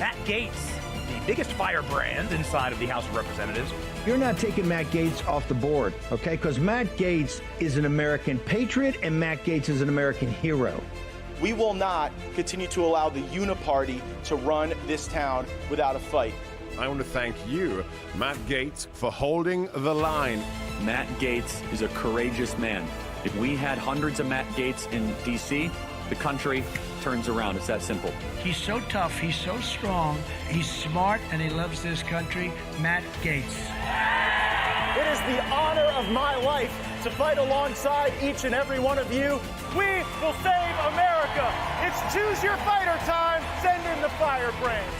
Matt Gaetz, the biggest firebrand inside of the House of Representatives. You're not taking Matt Gaetz off the board, okay? Because Matt Gaetz is an American patriot and Matt Gaetz is an American hero. We will not continue to allow the uniparty to run this town without a fight. I want to thank you, Matt Gaetz, for holding the line. Matt Gaetz is a courageous man. If we had hundreds of Matt Gaetz in D.C., the country turns around. It's that simple. He's so tough, he's so strong, he's smart, and he loves this country. Matt Gaetz. It is the honor of my life to fight alongside each and every one of you. We will save America. It's choose your fighter time. Send in the Firebrand.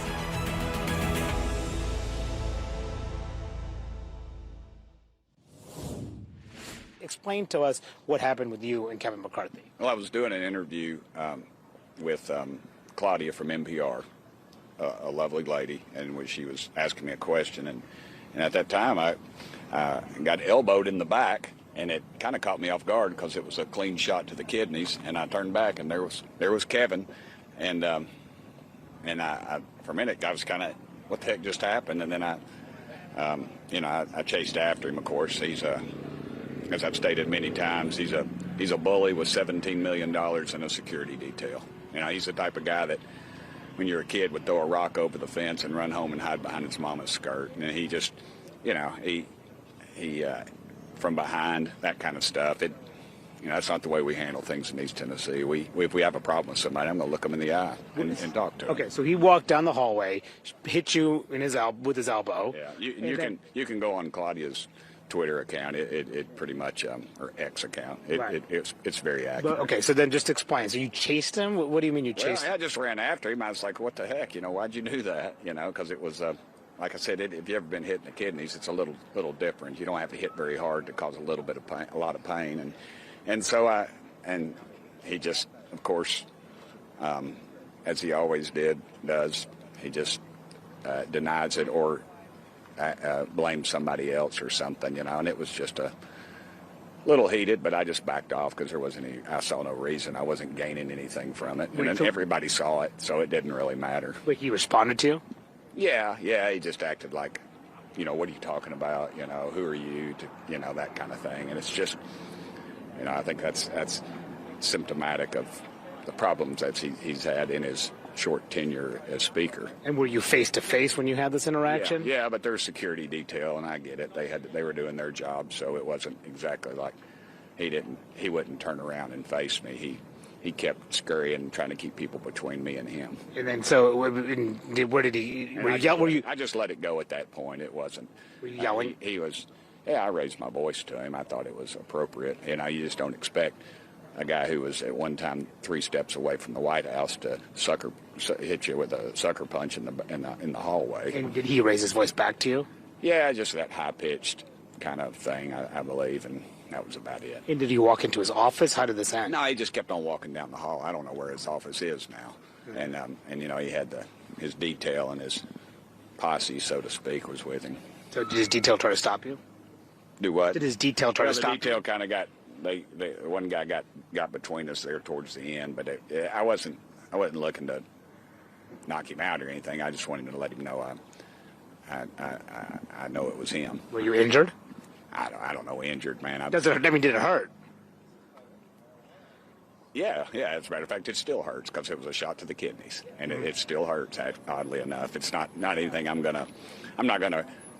Explain to us what happened with you and Kevin McCarthy. Well, I was doing an interview with Claudia from NPR, a lovely lady, and she was asking me a question, and at that time I got elbowed in the back, and it kind of caught me off guard because it was a clean shot to the kidneys, and I turned back, and there was Kevin, and I for a minute I was kind of, what the heck just happened? And then I chased after him. Of course, he's as I've stated many times, he's a bully with $17 million in a security detail. You know, he's the type of guy that, when you're a kid, would throw a rock over the fence and run home and hide behind his mama's skirt. And he just, you know, he from behind, that kind of stuff. That's not the way we handle things in East Tennessee. If we have a problem with somebody, I'm going to look them in the eye and talk to them. Okay, so he walked down the hallway, hit you in with his elbow. Yeah, you can go on Claudia's Twitter account. It pretty much, or X account. It's very accurate. But, okay, so then just explain. So you chased him? What do you mean you chased him? I just ran after him. I was like, what the heck? Why'd you do that? Because it was, like I said, if you've ever been hit in the kidneys, it's a little different. You don't have to hit very hard to cause a little bit of pain, a lot of pain. And so he just, of course, as he always does, he just denies it or blame somebody else or something, and it was just a little heated, but I just backed off because I saw no reason. I wasn't gaining anything from it. And then everybody saw it, so it didn't really matter. But he responded to you? Yeah, he just acted like, what are you talking about? Who are you to, that kind of thing. And it's just, I think that's symptomatic of the problems that he's had in his short tenure as Speaker. And were you face to face when you had this interaction? Yeah, but there's security detail, and I get it. They were doing their job, so it wasn't exactly like he wouldn't turn around and face me. He kept scurrying and trying to keep people between me and him. And then so where did he? I just let it go at that point. It wasn't. Were you yelling? He was. Yeah, I raised my voice to him. I thought it was appropriate. You just don't expect a guy who was at one time 3 steps away from the White House to hit you with a sucker punch in the hallway. And did he raise his voice back to you? Yeah, just that high-pitched kind of thing, I believe, and that was about it. And did he walk into his office? How did this end? No, he just kept on walking down the hall. I don't know where his office is now. And he had his detail and his posse, so to speak, was with him. So did his detail try to stop you? Do what? Did his detail try to stop you? The detail kind of got. One guy got between us there towards the end, but I wasn't looking to knock him out or anything. I just wanted to let him know I know it was him. Were you injured? I don't know, injured, man. Did it hurt? Yeah. As a matter of fact, it still hurts because it was a shot to the kidneys, and it still hurts. Oddly enough, it's not anything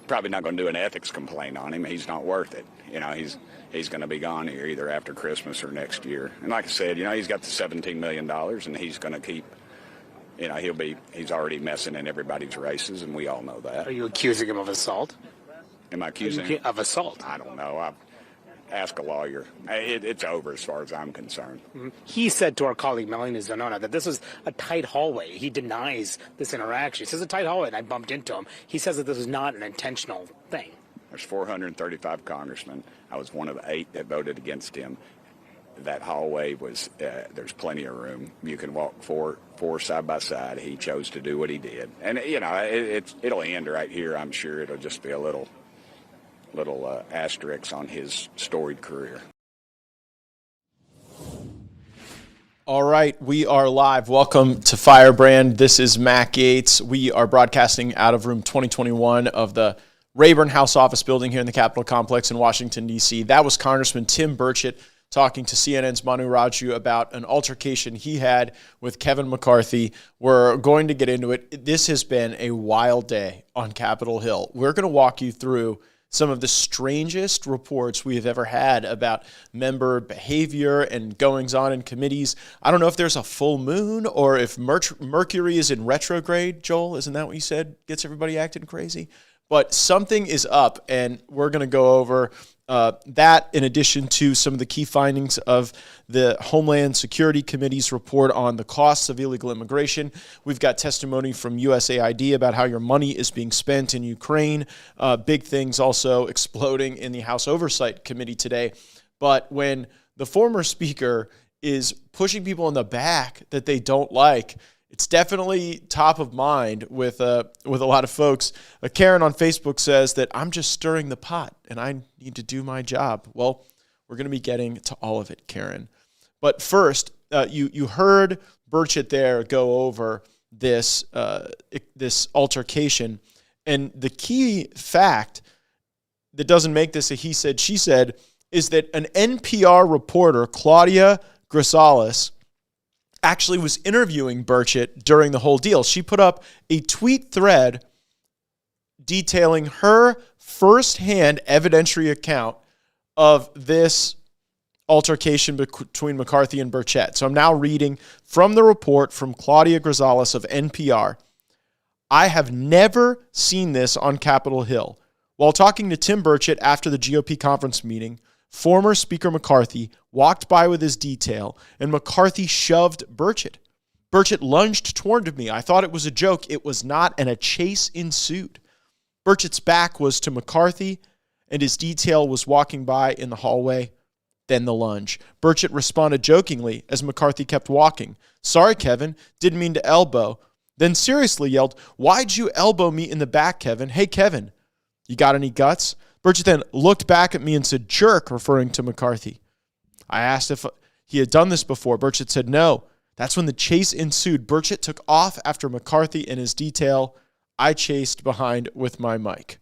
probably not going to do an ethics complaint on him. He's not worth it. He's going to be gone here either after Christmas or next year. And like I said, he's got the $17 million, and he's going to keep, he's already messing in everybody's races, and we all know that. Are you accusing him of assault? Am I accusing him of assault? I don't know. Ask a lawyer. It's over as far as I'm concerned. Mm-hmm. He said to our colleague Melanie Zanona that this was a tight hallway. He denies this interaction. He says a tight hallway, and I bumped into him. He says that this was not an intentional thing. There's 435 congressmen. I was one of 8 that voted against him. That hallway was, there's plenty of room. You can walk four side by side. He chose to do what he did. And, it'll end right here. I'm sure it'll just be a little asterisk on his storied career. All right, we are live. Welcome to Firebrand. This is Matt Gaetz. We are broadcasting out of room 2021 of the Rayburn House Office building here in the Capitol Complex in Washington, D.C. That was Congressman Tim Burchett talking to CNN's Manu Raju about an altercation he had with Kevin McCarthy. We're going to get into it. This has been a wild day on Capitol Hill. We're going to walk you through some of the strangest reports we have ever had about member behavior and goings-on in committees. I don't know if there's a full moon or if Mercury is in retrograde. Joel, isn't that what you said? Gets everybody acting crazy? But something is up, and we're going to go over that in addition to some of the key findings of the Homeland Security Committee's report on the costs of illegal immigration. We've got testimony from USAID about how your money is being spent in Ukraine. Big things also exploding in the House Oversight Committee today. But when the former speaker is pushing people in the back that they don't like, it's definitely top of mind with a lot of folks. Karen on Facebook says that I'm just stirring the pot and I need to do my job. Well, we're going to be getting to all of it, Karen. But first, you heard Burchett there go over this altercation. And the key fact that doesn't make this a he said, she said, is that an NPR reporter, Claudia Grisales, actually was interviewing Burchett during the whole deal. She put up a tweet thread detailing her firsthand evidentiary account of this altercation between McCarthy and Burchett. So I'm now reading from the report from Claudia Grisales of NPR. I have never seen this on Capitol Hill. While talking to Tim Burchett after the GOP conference meeting, former Speaker McCarthy walked by with his detail, and McCarthy shoved Burchett. Burchett lunged toward me. I thought it was a joke. It was not, and a chase ensued. Burchett's back was to McCarthy, and his detail was walking by in the hallway. Then the lunge. Burchett responded jokingly as McCarthy kept walking. Sorry, Kevin. Didn't mean to elbow. Then seriously yelled, why'd you elbow me in the back, Kevin? Hey, Kevin, you got any guts? Burchett then looked back at me and said, jerk, referring to McCarthy. I asked if he had done this before. Burchett said no. That's when the chase ensued. Burchett took off after McCarthy and his detail. I chased behind with my mic.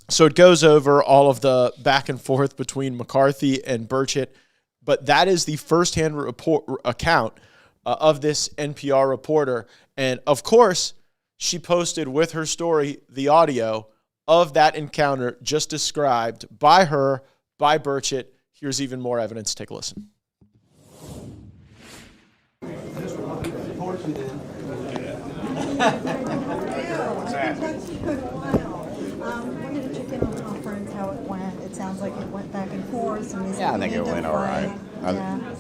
So it goes over all of the back and forth between McCarthy and Burchett, but that is the firsthand account of this NPR reporter. And of course, she posted with her story the audio of that encounter just described by her, by Burchett. Here's even more evidence. Take a listen. Wanted to check in on the conference, how it went. It sounds like it went back and forth. Yeah, I think it went all right. Yeah.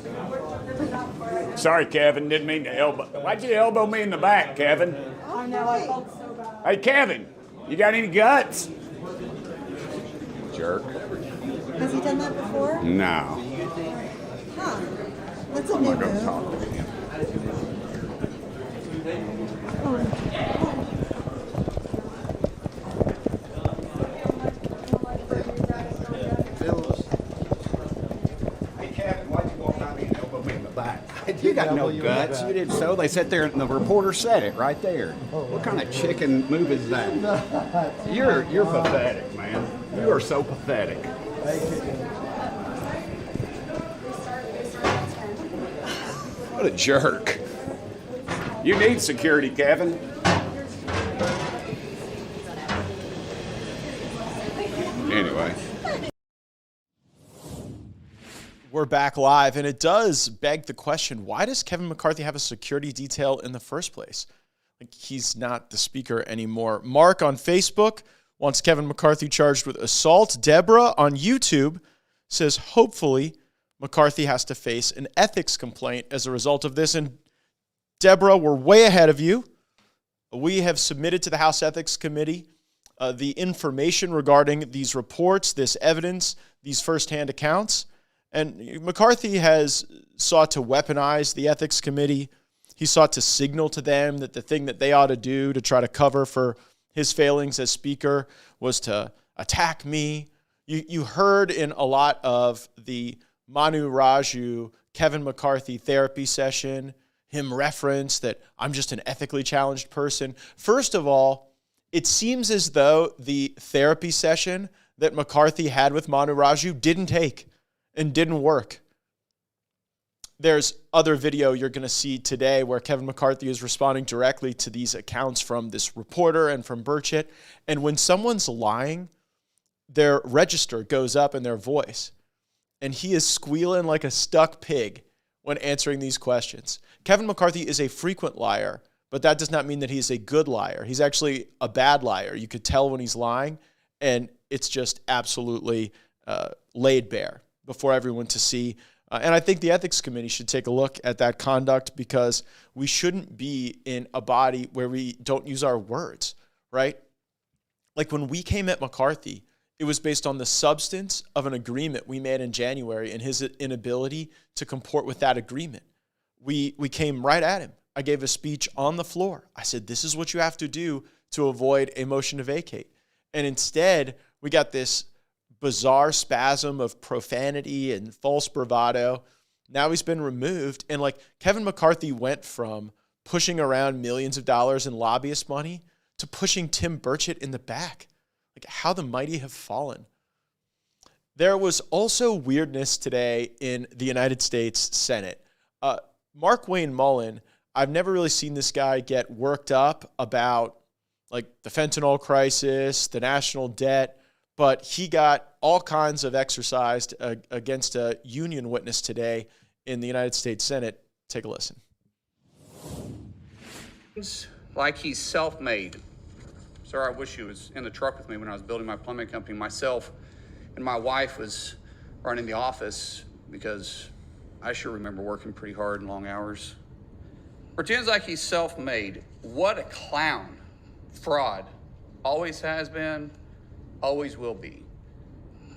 Sorry, Kevin. Didn't mean to elbow. Why'd you elbow me in the back, Kevin? I know, I felt so bad. Hey, Kevin, you got any guts? Jerk. Has he done that before? No. Huh. That's a I'm new not going to move. talk to him. Hey, Kevin, why'd you walk by me and elbow me in the back? You got no guts. You did so. They sat there and the reporter said it right there. What kind of chicken move is that? You're pathetic, man. You are so pathetic. What a jerk. You need security, Kevin. Anyway. We're back live, and it does beg the question, why does Kevin McCarthy have a security detail in the first place? Like, he's not the speaker anymore. Mark on Facebook wants Kevin McCarthy charged with assault. Deborah on YouTube says, hopefully, McCarthy has to face an ethics complaint as a result of this. And Deborah, we're way ahead of you. We have submitted to the House Ethics Committee the information regarding these reports, this evidence, these firsthand accounts. And McCarthy has sought to weaponize the Ethics Committee. He sought to signal to them that the thing that they ought to do to try to cover for his failings as Speaker was to attack me. You heard in a lot of the Manu Raju Kevin McCarthy therapy session, him reference that I'm just an ethically challenged person. First of all, it seems as though the therapy session that McCarthy had with Manu Raju didn't take and didn't work. There's other video you're going to see today where Kevin McCarthy is responding directly to these accounts from this reporter and from Burchett. And when someone's lying, their register goes up in their voice. And he is squealing like a stuck pig when answering these questions. Kevin McCarthy is a frequent liar, but that does not mean that he's a good liar. He's actually a bad liar. You could tell when he's lying, and it's just absolutely laid bare before everyone to see. And I think the Ethics Committee should take a look at that conduct, because we shouldn't be in a body where we don't use our words, right? Like when we came at McCarthy, it was based on the substance of an agreement we made in January and his inability to comport with that agreement. We came right at him. I gave a speech on the floor. I said, this is what you have to do to avoid a motion to vacate. And instead, we got this bizarre spasm of profanity and false bravado. Now he's been removed. And like Kevin McCarthy went from pushing around millions of dollars in lobbyist money to pushing Tim Burchett in the back. Like how the mighty have fallen. There was also weirdness today in the United States Senate. Markwayne Mullin, I've never really seen this guy get worked up about like the fentanyl crisis, the national debt, but he got all kinds of exercised against a union witness today in the United States Senate. Take a listen. Like he's self-made. Sir, I wish he was in the truck with me when I was building my plumbing company. Myself and my wife was running the office because I sure remember working pretty hard and long hours. Pretends like he's self-made. What a clown. Fraud. Always has been, always will be.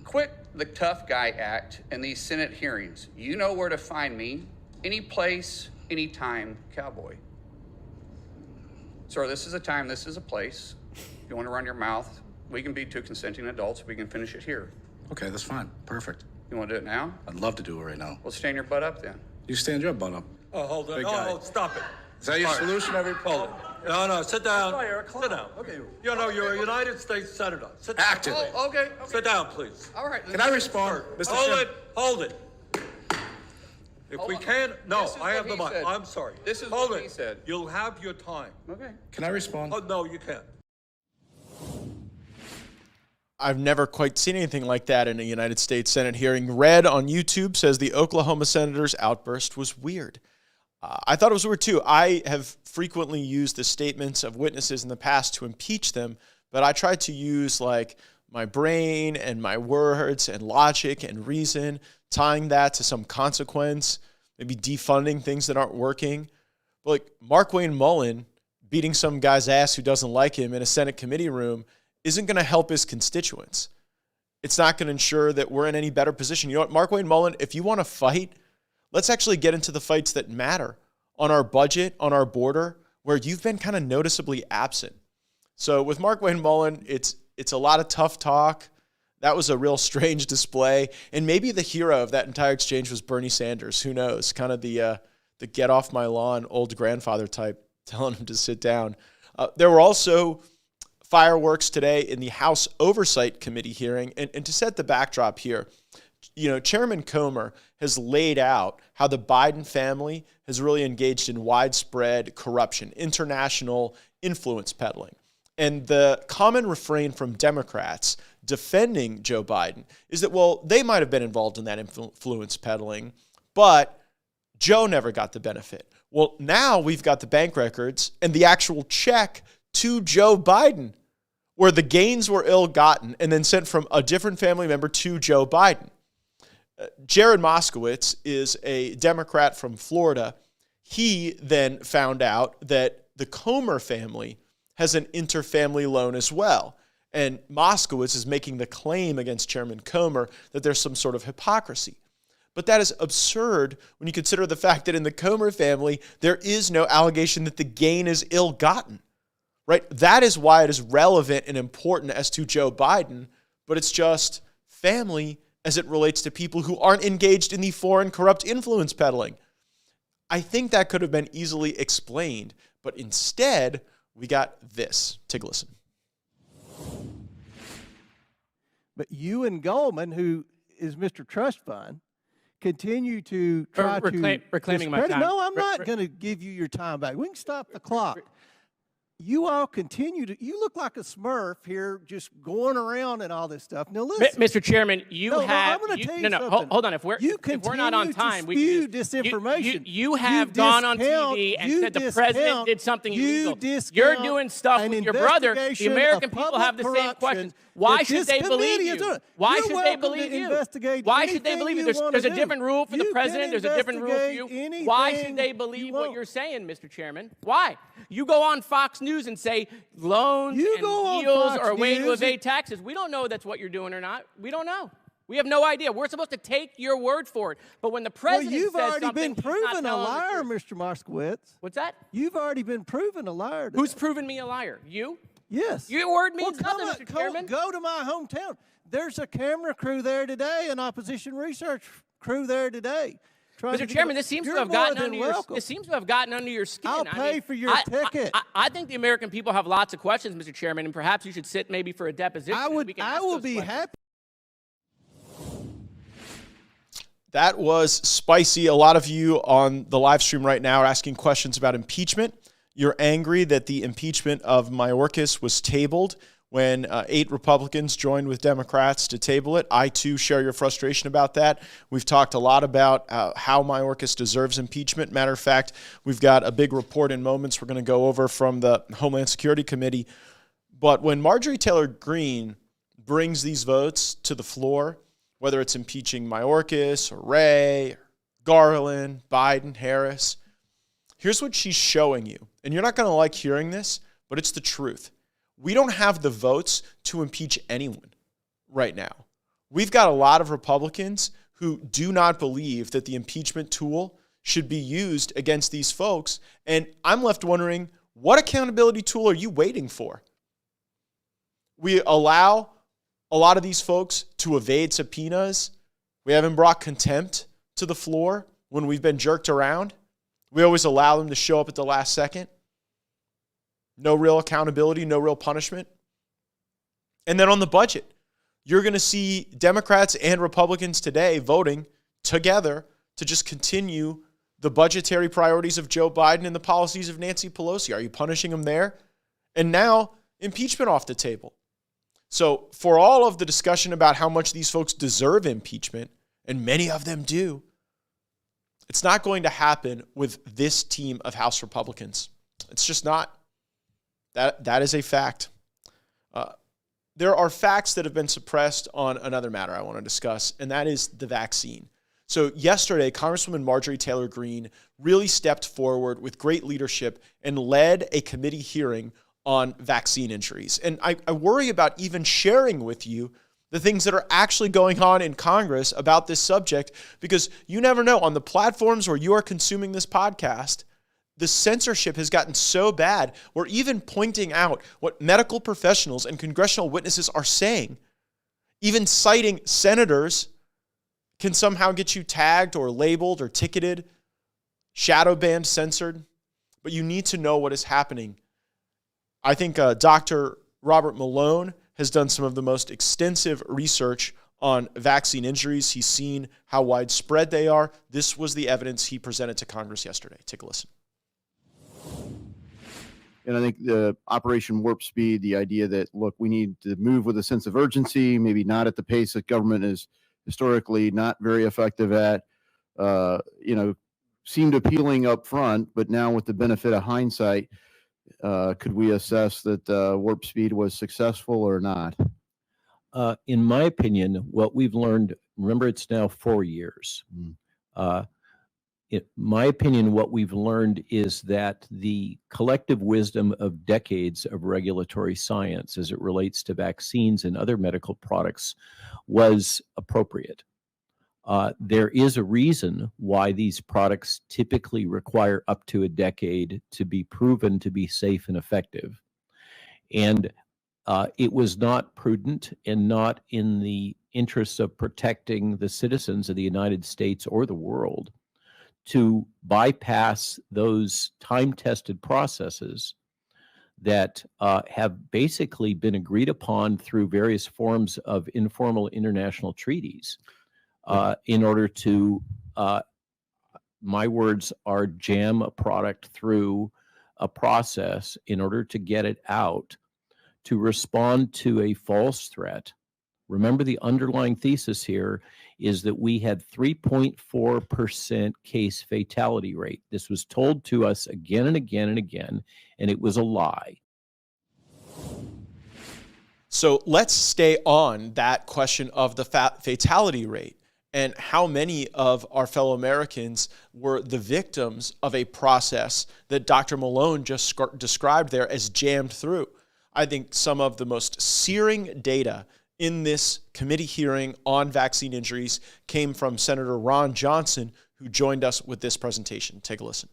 Quit the tough guy act in these Senate hearings. You know where to find me. Any place, anytime, cowboy. Sir, this is a time, this is a place. If you want to run your mouth, we can be two consenting adults. We can finish it here. Okay, that's fine. Perfect. You want to do it now? I'd love to do it right now. Well, stand your butt up then. You stand your butt up. Oh, hold on. Big No, guy. no, stop it. Is that your All right. solution every Hold it. No, sit down. Sit down. Okay. You know, you're a United States Senator. Sit down. Active. Oh, okay. Sit down, please. All right. Can I respond, Mr. Hold Chairman? it. Hold it. If Hold we on. can, no, This is I have what the he mic. said. I'm sorry. This is Hold what it. he said. You'll have your time. Okay. Can I respond? Oh, no, you can't. I've never quite seen anything like that in a United States Senate hearing. Red on YouTube says the Oklahoma senator's outburst was weird. I thought it was weird too. I have frequently used the statements of witnesses in the past to impeach them, but I try to use like my brain and my words and logic and reason, tying that to some consequence, maybe defunding things that aren't working. But like Markwayne Mullin beating some guy's ass who doesn't like him in a Senate committee room isn't going to help his constituents. It's not going to ensure that we're in any better position. You know what, Markwayne Mullin, if you want to fight, let's actually get into the fights that matter on our budget, on our border, where you've been kind of noticeably absent. So with Markwayne Mullin, it's a lot of tough talk. That was a real strange display. And maybe the hero of that entire exchange was Bernie Sanders. Who knows? Kind of the get off my lawn old grandfather type telling him to sit down. There were also fireworks today in the House Oversight Committee hearing. And to set the backdrop here, you know, Chairman Comer has laid out how the Biden family has really engaged in widespread corruption, international influence peddling. And the common refrain from Democrats defending Joe Biden is that, well, they might have been involved in that influence peddling, but Joe never got the benefit. Well, now we've got the bank records and the actual check to Joe Biden, where the gains were ill-gotten and then sent from a different family member to Joe Biden. Jared Moskowitz is a Democrat from Florida. He then found out that the Comer family has an interfamily loan as well. And Moskowitz is making the claim against Chairman Comer that there's some sort of hypocrisy. But that is absurd when you consider the fact that in the Comer family, there is no allegation that the gain is ill-gotten. Right? That is why it is relevant and important as to Joe Biden, but it's just family as it relates to people who aren't engaged in the foreign corrupt influence peddling. I think that could have been easily explained, but instead we got this. Take a listen. But you and Goldman, who is Mr. Trust Fund, continue to try to reclaiming my discredit. time. No, I'm not going to give you your time back. We can stop the clock. You all continue to. You look like a Smurf here, just going around and all this stuff. Now listen, Mr. Chairman, I'm going to tell you something. Hold on. If we're not on time, we can disinformation. You have gone on TV and said the president did something illegal. You're doing stuff with your brother. The American people have the same questions. Why should they believe you? Why should they believe you? Why should they believe you? There's a different rule for the president. There's a different rule for you. Why should they believe what you're saying, Mr. Chairman? Why? You go on Fox News and say loans and deals are a way to evade taxes. We don't know that's what you're doing or not. We don't know. We have no idea. We're supposed to take your word for it. But when the president you've says already something, been proven a liar, Mr. Moskowitz. What's that? You've already been proven a liar. Today. Who's proven me a liar? You? Yes. Your word means nothing, Mr. Chairman. Go to my hometown. There's a camera crew there today, an opposition research crew there today. Mr. Chairman, this seems to have gotten under your skin. I'll pay for your ticket. I think the American people have lots of questions, Mr. Chairman, and perhaps you should sit maybe for a deposition. I will be happy. That was spicy. A lot of you on the live stream right now are asking questions about impeachment. You're angry that the impeachment of Mayorkas was tabled when 8 Republicans joined with Democrats to table it. I, too, share your frustration about that. We've talked a lot about how Mayorkas deserves impeachment. Matter of fact, we've got a big report in moments we're going to go over from the Homeland Security Committee. But when Marjorie Taylor Greene brings these votes to the floor, whether it's impeaching Mayorkas or Wray, or Garland, Biden, Harris, here's what she's showing you. And you're not going to like hearing this, but it's the truth. We don't have the votes to impeach anyone right now. We've got a lot of Republicans who do not believe that the impeachment tool should be used against these folks. And I'm left wondering, what accountability tool are you waiting for? We allow a lot of these folks to evade subpoenas. We haven't brought contempt to the floor when we've been jerked around. We always allow them to show up at the last second. No real accountability, no real punishment. And then on the budget, you're going to see Democrats and Republicans today voting together to just continue the budgetary priorities of Joe Biden and the policies of Nancy Pelosi. Are you punishing them there? And now impeachment off the table. So for all of the discussion about how much these folks deserve impeachment, and many of them do, it's not going to happen with this team of House Republicans. It's just not. That is a fact. There are facts that have been suppressed on another matter I want to discuss, and that is the vaccine. So yesterday, Congresswoman Marjorie Taylor Greene really stepped forward with great leadership and led a committee hearing on vaccine injuries. And I worry about even sharing with you the things that are actually going on in Congress about this subject, because you never know. On the platforms where you are consuming this podcast, the censorship has gotten so bad, we're even pointing out what medical professionals and congressional witnesses are saying. Even citing senators can somehow get you tagged or labeled or ticketed, shadow banned, censored. But you need to know what is happening. I think Dr. Robert Malone has done some of the most extensive research on vaccine injuries. He's seen how widespread they are. This was the evidence he presented to Congress yesterday. Take a listen. And I think the Operation Warp Speed, the idea that, look, we need to move with a sense of urgency, maybe not at the pace that government is historically not very effective at, seemed appealing up front, but now with the benefit of hindsight, could we assess that Warp Speed was successful or not? In my opinion, what we've learned, remember it's now 4 years. In my opinion, what we've learned is that the collective wisdom of decades of regulatory science as it relates to vaccines and other medical products was appropriate. There is a reason why these products typically require up to a decade to be proven to be safe and effective. And it was not prudent and not in the interests of protecting the citizens of the United States or the world, to bypass those time-tested processes that have basically been agreed upon through various forms of informal international treaties in order to, my words are, jam a product through a process in order to get it out to respond to a false threat. Remember, the underlying thesis here is that we had 3.4% case fatality rate. This was told to us again and again and again, and it was a lie. So let's stay on that question of the fatality rate and how many of our fellow Americans were the victims of a process that Dr. Mullin just described there as jammed through. I think some of the most searing data in this committee hearing on vaccine injuries came from Senator Ron Johnson, who joined us with this presentation. Take a listen.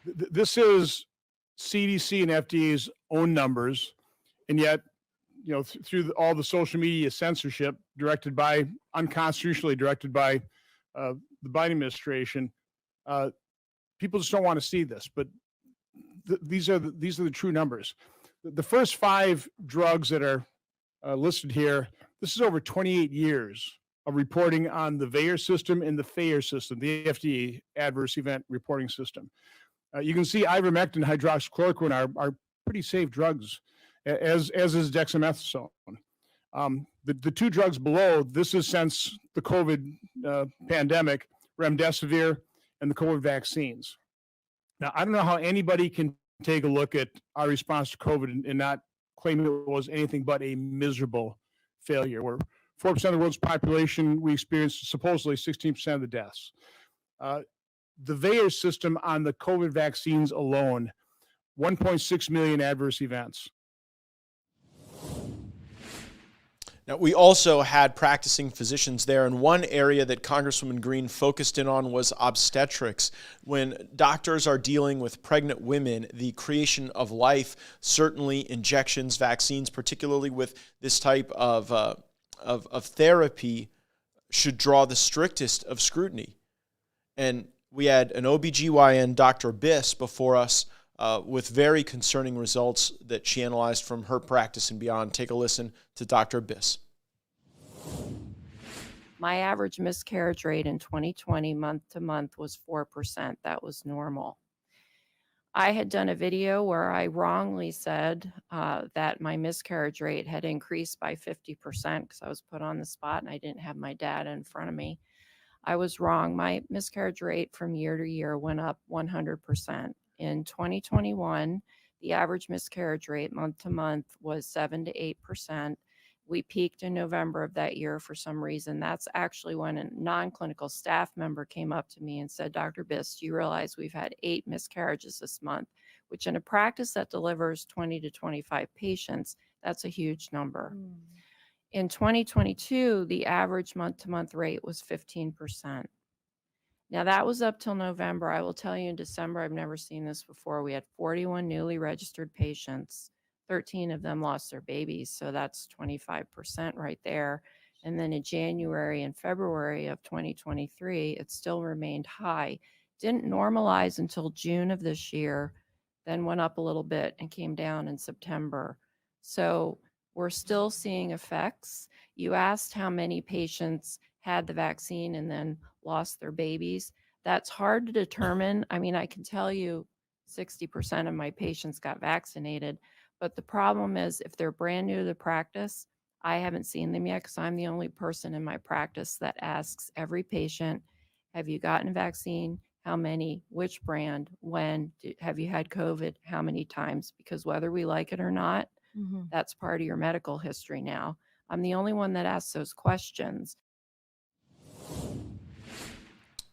This is CDC and FDA's own numbers, and yet, you know, through all the social media censorship unconstitutionally directed by the Biden administration, people just don't want to see this. But these are the true numbers. The first 5 drugs that are listed here, this is over 28 years of reporting on the VAERS system and the FAERS system, the FDA adverse event reporting system. You can see ivermectin and hydroxychloroquine are pretty safe drugs, as is dexamethasone. The 2 drugs below, this is since the COVID pandemic, remdesivir and the COVID vaccines. Now, I don't know how anybody can take a look at our response to COVID and not claim it was anything but a miserable failure. We're 4% of the world's population. We experienced supposedly 16% of the deaths. The VAERS system on the COVID vaccines alone, 1.6 million adverse events. Now, we also had practicing physicians there, and one area that Congresswoman Green focused in on was obstetrics. When doctors are dealing with pregnant women, the creation of life, certainly injections, vaccines, particularly with this type of therapy, should draw the strictest of scrutiny. And we had an OBGYN, Dr. Biss, before us with very concerning results that she analyzed from her practice and beyond. Take a listen to Dr. Biss. My average miscarriage rate in 2020 month to month was 4%. That was normal. I had done a video where I wrongly said that my miscarriage rate had increased by 50% because I was put on the spot and I didn't have my data in front of me. I was wrong. My miscarriage rate from year to year went up 100%. In 2021, the average miscarriage rate month to month was 7 to 8%. We peaked in November of that year for some reason. That's actually when a non-clinical staff member came up to me and said, Dr. Biss, do you realize we've had 8 miscarriages this month, which in a practice that delivers 20 to 25 patients, that's a huge number. In 2022, the average month-to-month rate was 15%. Now, that was up till November. I will tell you, in December, I've never seen this before. We had 41 newly registered patients. 13 of them lost their babies, so that's 25% right there. And then in January and February of 2023, it still remained high. Didn't normalize until June of this year, then went up a little bit and came down in September. So we're still seeing effects. You asked how many patients had the vaccine and then lost their babies. That's hard to determine. I mean, I can tell you 60% of my patients got vaccinated, but the problem is if they're brand new to the practice, I haven't seen them yet because I'm the only person in my practice that asks every patient, have you gotten a vaccine? How many? Which brand? When? Have you had COVID? How many times? Because whether we like it or not, that's part of your medical history now. I'm the only one that asks those questions.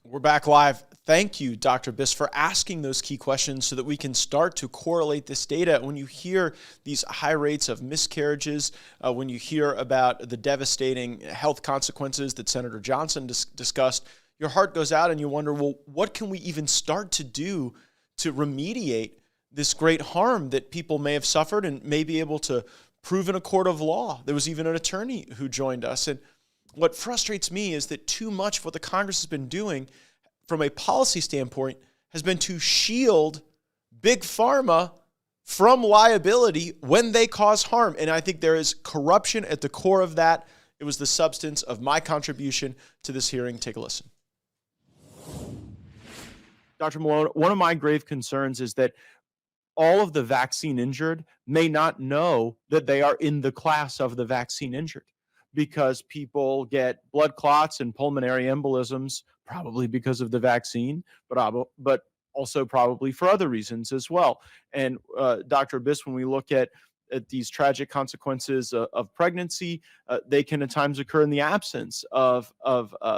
We're back live. Thank you, Dr. Biss, for asking those key questions so that we can start to correlate this data. When you hear these high rates of miscarriages, when you hear about the devastating health consequences that Senator Johnson discussed, your heart goes out and you wonder, well, what can we even start to do to remediate this great harm that people may have suffered and may be able to prove in a court of law. There was even an attorney who joined us. And what frustrates me is that too much of what the Congress has been doing from a policy standpoint has been to shield big pharma from liability when they cause harm. And I think there is corruption at the core of that. It was the substance of my contribution to this hearing. Take a listen. Dr. Malone, one of my grave concerns is that all of the vaccine injured may not know that they are in the class of the vaccine injured, because people get blood clots and pulmonary embolisms, probably because of the vaccine, but also probably for other reasons as well. And Dr. Abyss, when we look at these tragic consequences of pregnancy, they can at times occur in the absence of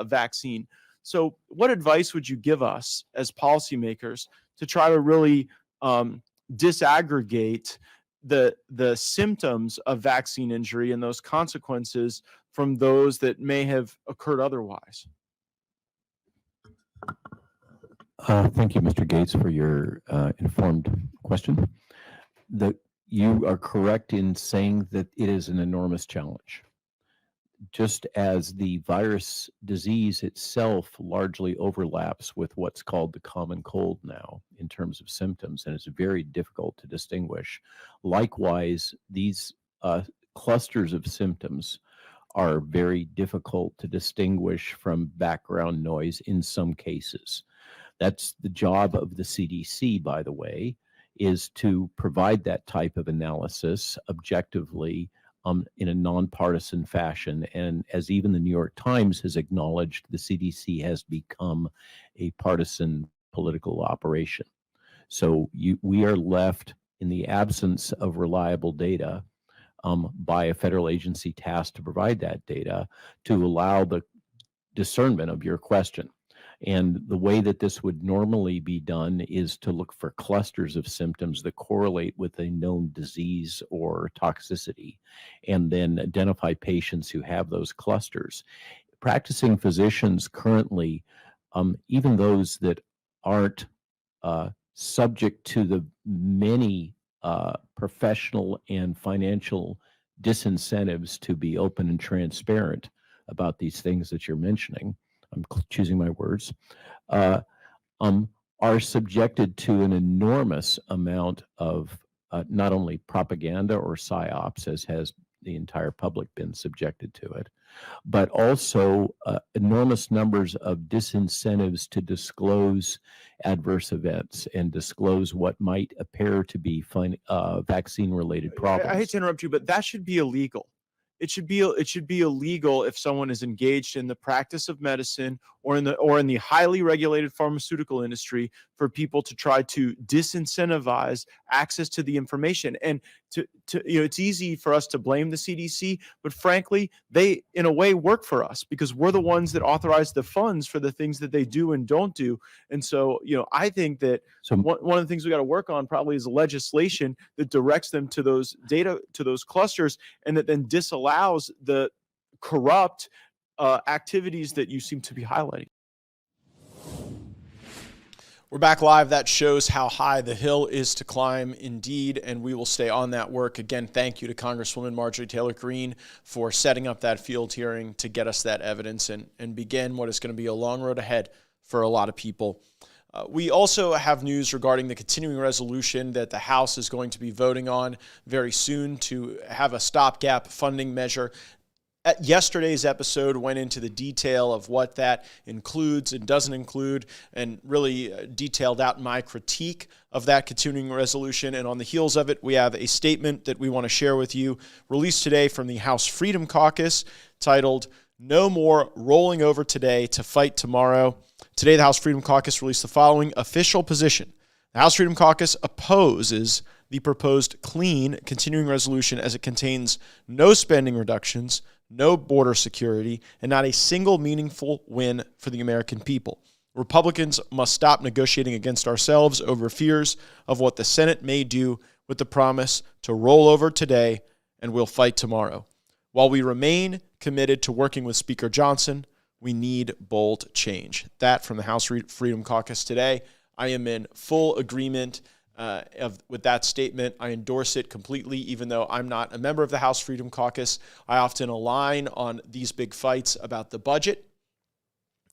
vaccine. So what advice would you give us as policymakers to try to really disaggregate the symptoms of vaccine injury and those consequences from those that may have occurred otherwise? Thank you, Mr. Gaetz, for your informed question. You are correct in saying that it is an enormous challenge. Just as the virus disease itself largely overlaps with what's called the common cold now in terms of symptoms, and it's very difficult to distinguish. Likewise, these clusters of symptoms are very difficult to distinguish from background noise in some cases. That's the job of the CDC, by the way, is to provide that type of analysis objectively in a nonpartisan fashion. And as even the New York Times has acknowledged, the CDC has become a partisan political operation. So we are left in the absence of reliable data by a federal agency tasked to provide that data to allow the discernment of your question. And the way that this would normally be done is to look for clusters of symptoms that correlate with a known disease or toxicity, and then identify patients who have those clusters. Practicing physicians currently, even those that aren't subject to the many professional and financial disincentives to be open and transparent about these things that you're mentioning, I'm choosing my words, are subjected to an enormous amount of not only propaganda or psyops, as has the entire public been subjected to it, but also enormous numbers of disincentives to disclose adverse events and disclose what might appear to be vaccine-related problems. I hate to interrupt you, but that should be illegal. It should be illegal if someone is engaged in the practice of medicine or in the highly regulated pharmaceutical industry for people to try to disincentivize access to the information. And it's easy for us to blame the CDC, but frankly, they in a way work for us because we're the ones that authorize the funds for the things that they do and don't do. And so, I think that one of the things we got to work on probably is legislation that directs them to those data, to those clusters, and that then disallows the corrupt activities that you seem to be highlighting. We're back live. That shows how high the hill is to climb indeed, and we will stay on that work. Again, thank you to Congresswoman Marjorie Taylor Greene for setting up that field hearing to get us that evidence and begin what is going to be a long road ahead for a lot of people. We also have news regarding the continuing resolution that the House is going to be voting on very soon to have a stopgap funding measure. Yesterday's episode went into the detail of what that includes and doesn't include, and really detailed out my critique of that continuing resolution. And on the heels of it, we have a statement that we want to share with you, released today from the House Freedom Caucus, titled, "No More Rolling Over Today to Fight Tomorrow." Today, the House Freedom Caucus released the following official position. The House Freedom Caucus opposes the proposed clean continuing resolution as it contains no spending reductions, no border security, and not a single meaningful win for the American people. Republicans must stop negotiating against ourselves over fears of what the Senate may do with the promise to roll over today and we'll fight tomorrow. While we remain committed to working with Speaker Johnson, we need bold change. That from the House Freedom Caucus today. I am in full agreement with that statement. I endorse it completely, even though I'm not a member of the House Freedom Caucus. I often align on these big fights about the budget,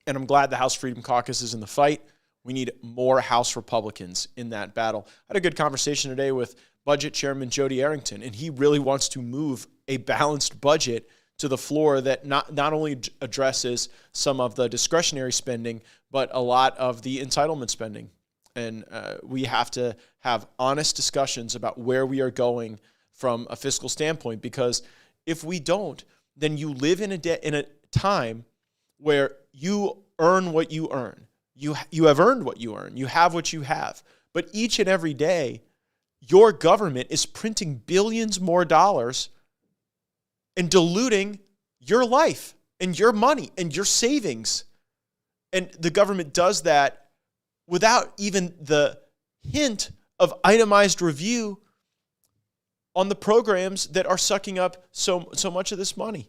and I'm glad the House Freedom Caucus is in the fight. We need more House Republicans in that battle. I had a good conversation today with Budget Chairman Jody Arrington, and he really wants to move a balanced budget to the floor that not only addresses some of the discretionary spending, but a lot of the entitlement spending. And we have to have honest discussions about where we are going from a fiscal standpoint, because if we don't, then you live in a time where you earn what you earn. You have earned what you earn. You have what you have. But each and every day, your government is printing billions more dollars and diluting your life and your money and your savings. And the government does that without even the hint of itemized review on the programs that are sucking up so much of this money.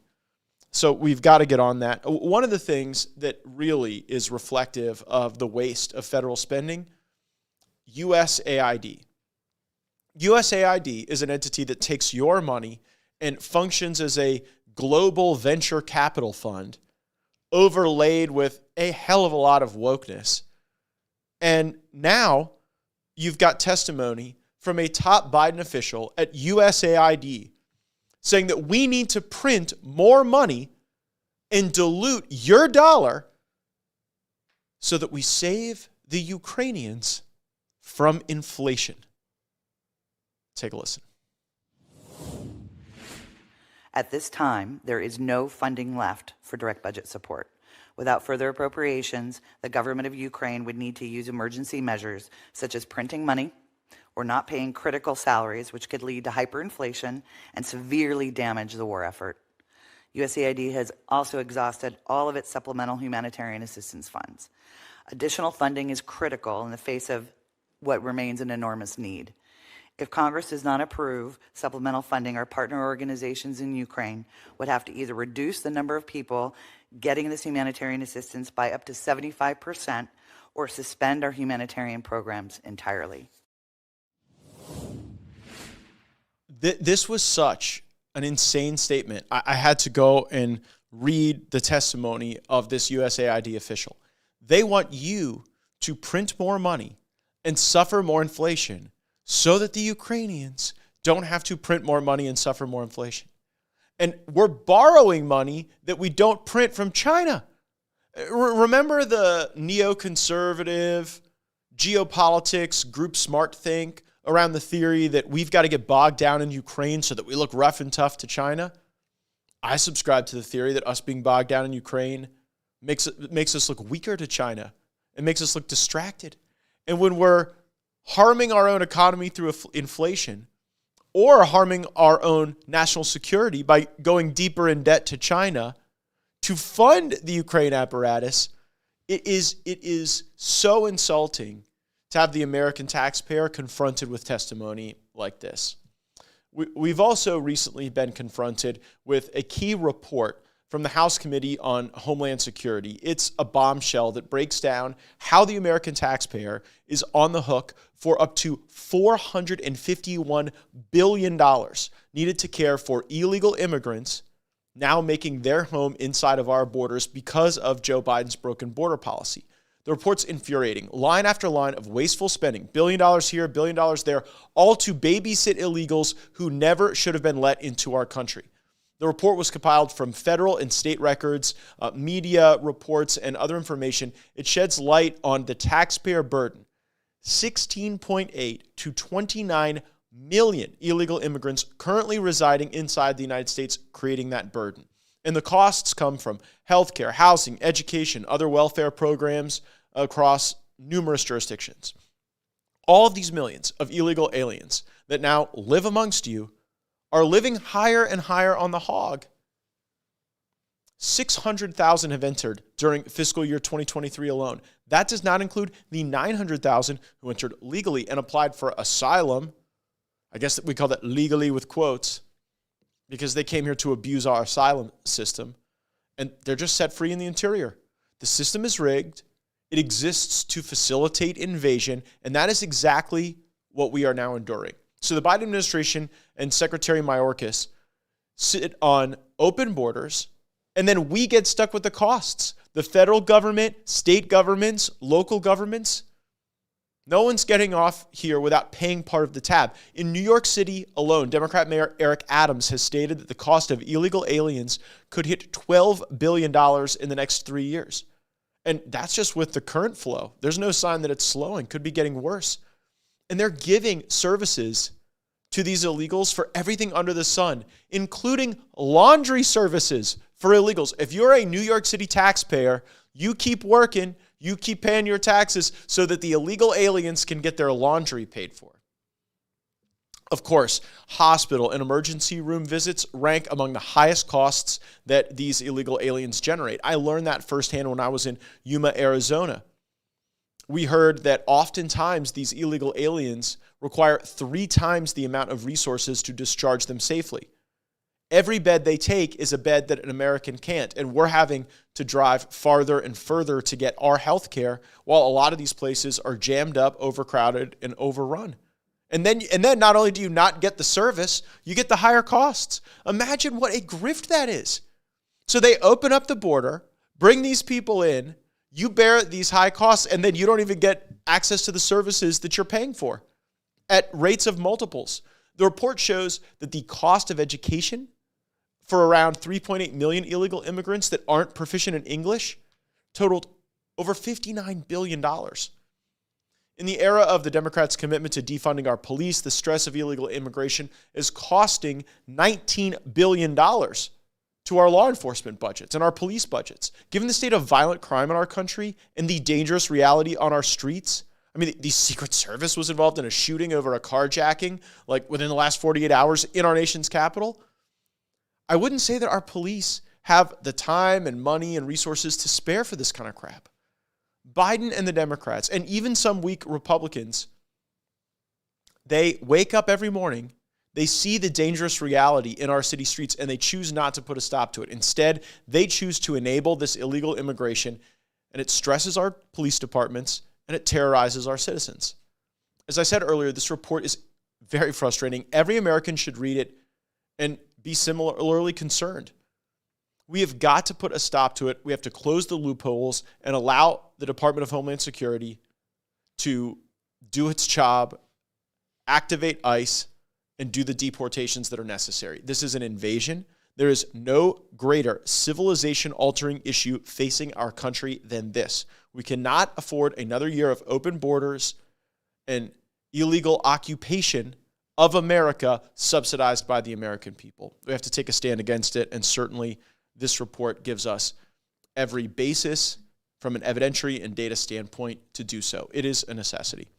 So we've got to get on that. One of the things that really is reflective of the waste of federal spending, USAID. USAID is an entity that takes your money and functions as a global venture capital fund overlaid with a hell of a lot of wokeness. And now you've got testimony from a top Biden official at USAID saying that we need to print more money and dilute your dollar so that we save the Ukrainians from inflation. Take a listen. At this time, there is no funding left for direct budget support. Without further appropriations, the government of Ukraine would need to use emergency measures such as printing money or not paying critical salaries, which could lead to hyperinflation and severely damage the war effort. USAID has also exhausted all of its supplemental humanitarian assistance funds. Additional funding is critical in the face of what remains an enormous need. If Congress does not approve supplemental funding, our partner organizations in Ukraine would have to either reduce the number of people getting this humanitarian assistance by up to 75% or suspend our humanitarian programs entirely. This was such an insane statement. I had to go and read the testimony of this USAID official. They want you to print more money and suffer more inflation so that the Ukrainians don't have to print more money and suffer more inflation. And we're borrowing money that we don't print from China. Remember the neoconservative geopolitics group SmartThink around the theory that we've got to get bogged down in Ukraine so that we look rough and tough to China? I subscribe to the theory that us being bogged down in Ukraine makes us look weaker to China and makes us look distracted. And when we're harming our own economy through inflation or harming our own national security by going deeper in debt to China to fund the Ukraine apparatus, it is so insulting to have the American taxpayer confronted with testimony like this. We've also recently been confronted with a key report from the House Committee on Homeland Security. It's a bombshell that breaks down how the American taxpayer is on the hook for up to $451 billion needed to care for illegal immigrants now making their home inside of our borders because of Joe Biden's broken border policy. The report's infuriating. Line after line of wasteful spending, $1 billion here, $1 billion there, all to babysit illegals who never should have been let into our country. The report was compiled from federal and state records, media reports, and other information. It sheds light on the taxpayer burden. 16.8 to 29 million illegal immigrants currently residing inside the United States, creating that burden. And the costs come from healthcare, housing, education, other welfare programs across numerous jurisdictions. All of these millions of illegal aliens that now live amongst you are living higher and higher on the hog. 600,000 have entered during fiscal year 2023 alone. That does not include the 900,000 who entered legally and applied for asylum. I guess that we call that legally with quotes, because they came here to abuse our asylum system, and they're just set free in the interior. The system is rigged. It exists to facilitate invasion, and that is exactly what we are now enduring. So the Biden administration and Secretary Mayorkas sit on open borders, and then we get stuck with the costs. The federal government, state governments, local governments, no one's getting off here without paying part of the tab. In New York City alone, Democrat Mayor Eric Adams has stated that the cost of illegal aliens could hit $12 billion in the next 3 years. And that's just with the current flow. There's no sign that it's slowing, could be getting worse. And they're giving services to these illegals for everything under the sun, including laundry services for illegals. If you're a New York City taxpayer, you keep working, you keep paying your taxes so that the illegal aliens can get their laundry paid for. Of course, hospital and emergency room visits rank among the highest costs that these illegal aliens generate. I learned that firsthand when I was in Yuma, Arizona. We heard that oftentimes these illegal aliens require 3 times the amount of resources to discharge them safely. Every bed they take is a bed that an American can't, and we're having to drive farther and further to get our health care while a lot of these places are jammed up, overcrowded, and overrun. And then not only do you not get the service, you get the higher costs. Imagine what a grift that is. So they open up the border, bring these people in, you bear these high costs, and then you don't even get access to the services that you're paying for at rates of multiples. The report shows that the cost of education for around 3.8 million illegal immigrants that aren't proficient in English totaled over $59 billion. In the era of the Democrats' commitment to defunding our police, the stress of illegal immigration is costing $19 billion to our law enforcement budgets and our police budgets. Given the state of violent crime in our country and the dangerous reality on our streets, I mean, the Secret Service was involved in a shooting over a carjacking, like within the last 48 hours in our nation's capital. I wouldn't say that our police have the time and money and resources to spare for this kind of crap. Biden and the Democrats, and even some weak Republicans, they wake up every morning, they see the dangerous reality in our city streets, and they choose not to put a stop to it. Instead, they choose to enable this illegal immigration, and it stresses our police departments, and it terrorizes our citizens. As I said earlier, this report is very frustrating. Every American should read it and be similarly concerned. We have got to put a stop to it. We have to close the loopholes and allow the Department of Homeland Security to do its job, activate ICE, and do the deportations that are necessary. This is an invasion. There is no greater civilization-altering issue facing our country than this. We cannot afford another year of open borders and illegal occupation of America subsidized by the American people. We have to take a stand against it, and certainly this report gives us every basis from an evidentiary and data standpoint to do so. It is a necessity.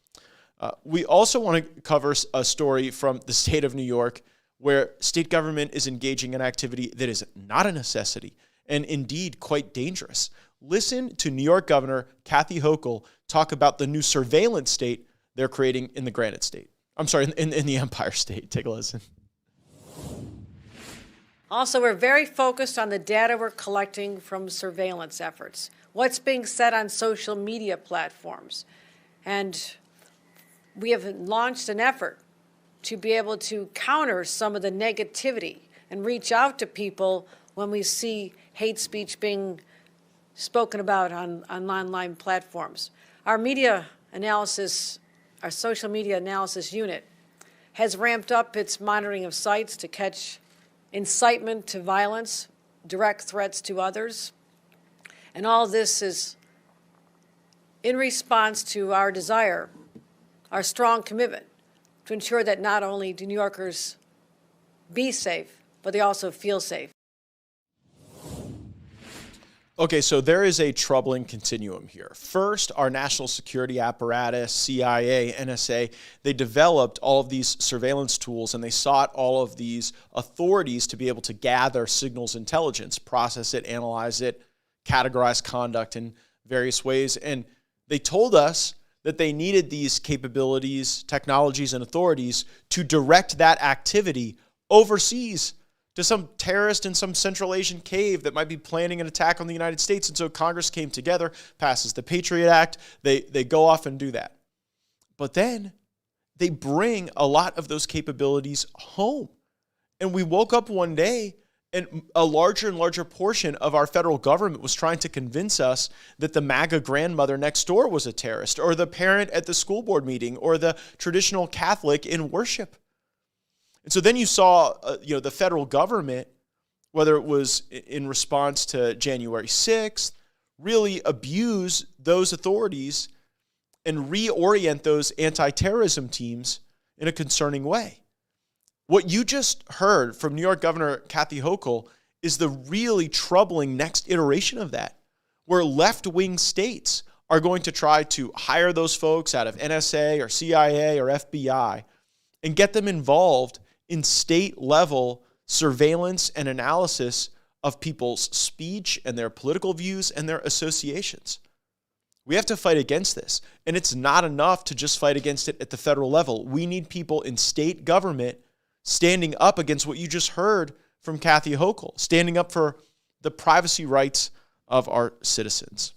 We also want to cover a story from the state of New York where state government is engaging in activity that is not a necessity and indeed quite dangerous. Listen to New York Governor Kathy Hochul talk about the new surveillance state they're creating in the Granite State. I'm sorry, in the Empire State. Take a listen. Also, we're very focused on the data we're collecting from surveillance efforts, what's being said on social media platforms. And we have launched an effort to be able to counter some of the negativity and reach out to people when we see hate speech being spoken about on online platforms. Our media analysis, our social media analysis unit has ramped up its monitoring of sites to catch incitement to violence, direct threats to others. And all of this is in response to our desire, our strong commitment to ensure that not only do New Yorkers be safe, but they also feel safe. Okay, so there is a troubling continuum here. First, our national security apparatus, CIA, NSA, they developed all of these surveillance tools and they sought all of these authorities to be able to gather signals intelligence, process it, analyze it, categorize conduct in various ways. And they told us that they needed these capabilities, technologies, and authorities to direct that activity overseas to some terrorist in some Central Asian cave that might be planning an attack on the United States. And so Congress came together, passes the Patriot Act. They go off and do that. But then they bring a lot of those capabilities home. And we woke up one day and a larger and larger portion of our federal government was trying to convince us that the MAGA grandmother next door was a terrorist, or the parent at the school board meeting, or the traditional Catholic in worship. And so then you saw, the federal government, whether it was in response to January 6th, really abuse those authorities and reorient those anti-terrorism teams in a concerning way. What you just heard from New York Governor Kathy Hochul is the really troubling next iteration of that, where left-wing states are going to try to hire those folks out of NSA or CIA or FBI and get them involved in state-level surveillance and analysis of people's speech and their political views and their associations. We have to fight against this, and it's not enough to just fight against it at the federal level. We need people in state government standing up against what you just heard from Kathy Hochul, standing up for the privacy rights of our citizens.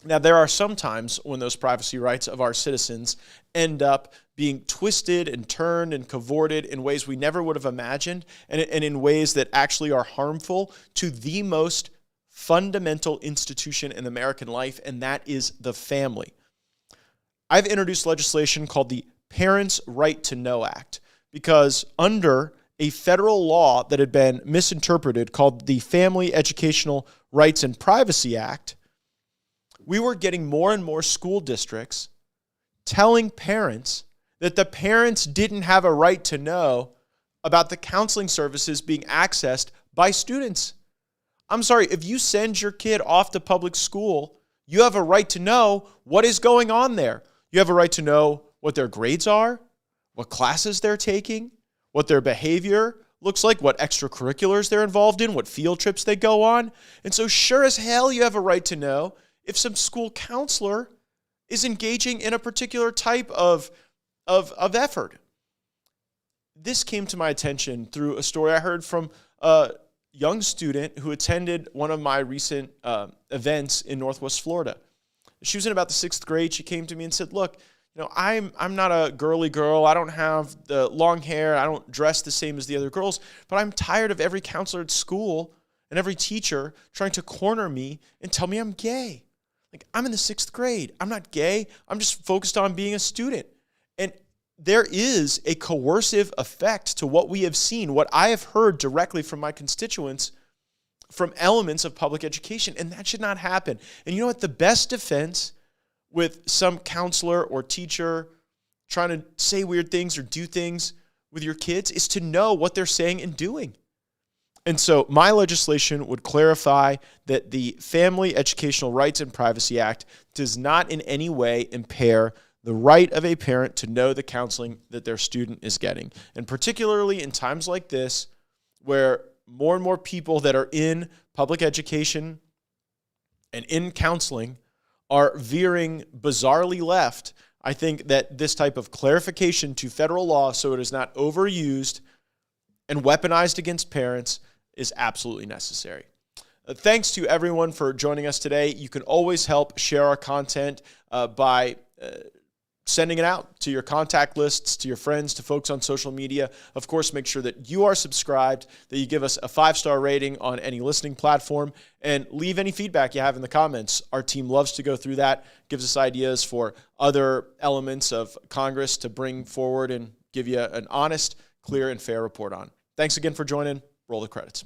Now, there are some times when those privacy rights of our citizens end up being twisted and turned and cavorted in ways we never would have imagined, and in ways that actually are harmful to the most fundamental institution in American life, and that is the family. I've introduced legislation called the Parents' Right to Know Act, because under a federal law that had been misinterpreted called the Family Educational Rights and Privacy Act, we were getting more and more school districts telling parents that the parents didn't have a right to know about the counseling services being accessed by students. I'm sorry, if you send your kid off to public school, you have a right to know what is going on there. You have a right to know what their grades are, what classes they're taking, what their behavior looks like, what extracurriculars they're involved in, what field trips they go on. And so sure as hell you have a right to know if some school counselor is engaging in a particular type of effort. This came to my attention through a story I heard from a young student who attended one of my recent events in Northwest Florida. She was in about the 6th grade. She came to me and said, look, I'm not a girly girl. I don't have the long hair. I don't dress the same as the other girls, but I'm tired of every counselor at school and every teacher trying to corner me and tell me I'm gay. Like, I'm in the 6th grade. I'm not gay. I'm just focused on being a student. And there is a coercive effect to what we have seen, what I have heard directly from my constituents from elements of public education, and that should not happen. And you know what? The best defense with some counselor or teacher trying to say weird things or do things with your kids is to know what they're saying and doing. And so my legislation would clarify that the Family Educational Rights and Privacy Act does not in any way impair the right of a parent to know the counseling that their student is getting. And particularly in times like this, where more and more people that are in public education and in counseling are veering bizarrely left, I think that this type of clarification to federal law so it is not overused and weaponized against parents is absolutely necessary. Thanks to everyone for joining us today. You can always help share our content by sending it out to your contact lists, to your friends, to folks on social media. Of course, make sure that you are subscribed, that you give us a 5-star rating on any listening platform, and leave any feedback you have in the comments. Our team loves to go through that, gives us ideas for other elements of Congress to bring forward and give you an honest, clear, and fair report on. Thanks again for joining. Roll the credits.